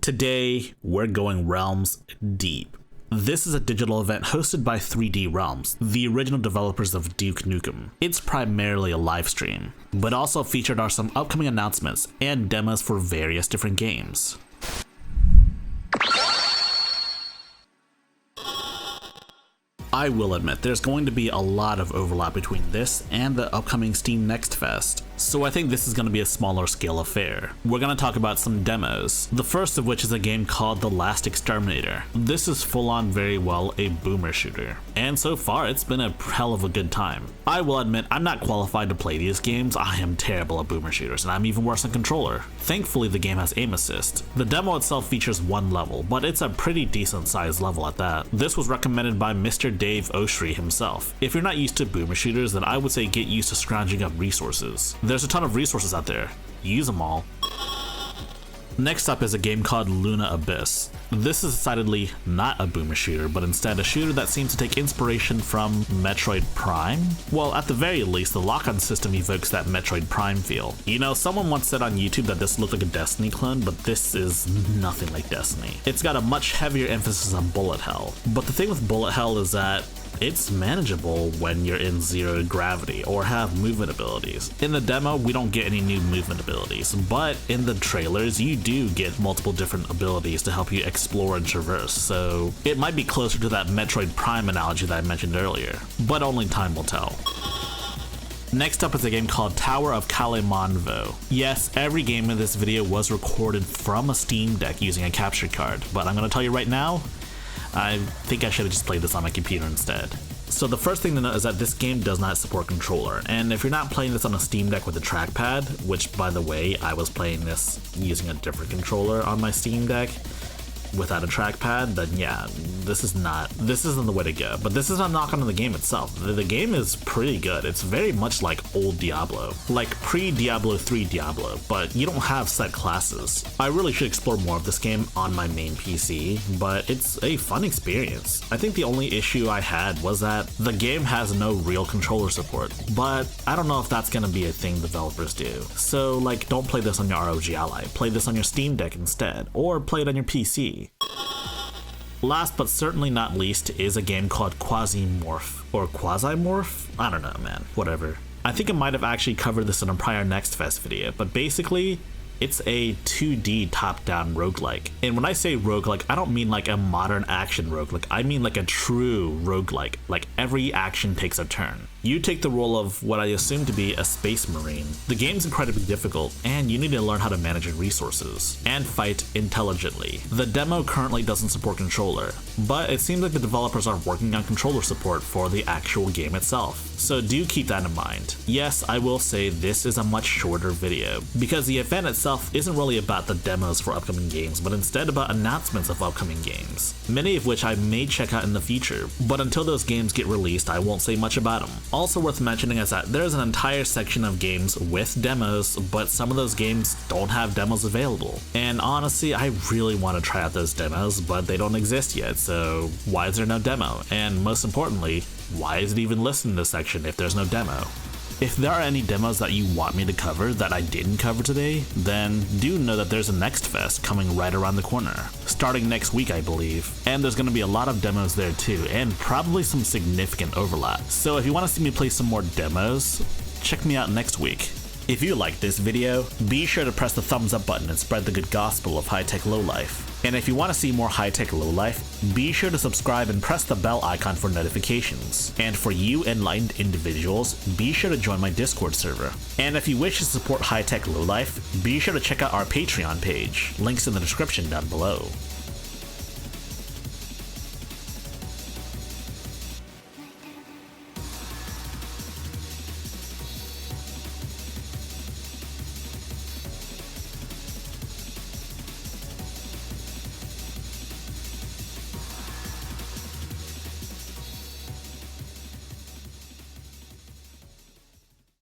Today, we're going realms deep. This is a digital event hosted by 3D Realms, the original developers of Duke Nukem. It's primarily a live stream, but also featured are some upcoming announcements and demos for various different games. I will admit, there's going to be a lot of overlap between this and the upcoming Steam Next Fest, so I think this is going to be a smaller scale affair. We're going to talk about some demos, the first of which is a game called The Last Exterminator. This is full on very well a boomer shooter, and so far it's been a hell of a good time. I will admit, I'm not qualified to play these games. I am terrible at boomer shooters, and I'm even worse on controller. Thankfully, the game has aim assist. The demo itself features one level, but it's a pretty decent sized level at that. This was recommended by Mr. Dave Oshry himself. If you're not used to boomer shooters, then I would say get used to scrounging up resources. There's a ton of resources out there. Use them all. Next up is a game called Luna Abyss. This is decidedly not a boomer shooter, but instead a shooter that seems to take inspiration from Metroid Prime. Well, at the very least, the lock-on system evokes that Metroid Prime feel. You know, someone once said on YouTube that this looked like a Destiny clone, but this is nothing like Destiny. It's got a much heavier emphasis on bullet hell. But the thing with bullet hell is that it's manageable when you're in zero gravity or have movement abilities. In the demo, we don't get any new movement abilities, but in the trailers, you do get multiple different abilities to help you explore and traverse, so it might be closer to that Metroid Prime analogy that I mentioned earlier, but only time will tell. Next up is a game called Tower of Kalimanvo. Yes, every game in this video was recorded from a Steam Deck using a capture card, but I'm gonna tell you right now, I think I should have just played this on my computer instead. So the first thing to note is that this game does not support controller, and if you're not playing this on a Steam Deck with a trackpad, which by the way, I was playing this using a different controller on my Steam Deck without a trackpad, then yeah, this isn't the way to go. But this is not a knock on the game itself. The game is pretty good. It's very much like old Diablo, like pre-Diablo 3 Diablo, but you don't have set classes. I really should explore more of this game on my main PC, but it's a fun experience. I think the only issue I had was that the game has no real controller support, but I don't know if that's gonna be a thing developers do. So like, don't play this on your ROG Ally, play this on your Steam Deck instead, or play it on your PC. Last but certainly not least is a game called Quasimorph, or Quasimorph? I don't know, man, whatever. I think I might have actually covered this in a prior Next Fest video, but basically, it's a 2D top-down roguelike. And when I say roguelike, I don't mean like a modern action roguelike, I mean like a true roguelike, like every action takes a turn. You take the role of what I assume to be a space marine. The game's incredibly difficult, and you need to learn how to manage your resources and fight intelligently. The demo currently doesn't support controller, but it seems like the developers are working on controller support for the actual game itself. So do keep that in mind. Yes, I will say this is a much shorter video, because the event itself isn't really about the demos for upcoming games, but instead about announcements of upcoming games, many of which I may check out in the future, but until those games get released, I won't say much about them. Also worth mentioning is that there's an entire section of games with demos, but some of those games don't have demos available. And honestly, I really want to try out those demos, but they don't exist yet, so why is there no demo? And most importantly, why is it even listed in this section if there's no demo? If there are any demos that you want me to cover that I didn't cover today, then do know that there's a Next Fest coming right around the corner, starting next week I believe, and there's going to be a lot of demos there too, and probably some significant overlap. So if you want to see me play some more demos, check me out next week. If you liked this video, be sure to press the thumbs up button and spread the good gospel of high-tech lowlife. And if you want to see more high-tech lowlife, be sure to subscribe and press the bell icon for notifications. And for you enlightened individuals, be sure to join my Discord server. And if you wish to support high-tech lowlife, be sure to check out our Patreon page. Links in the description down below.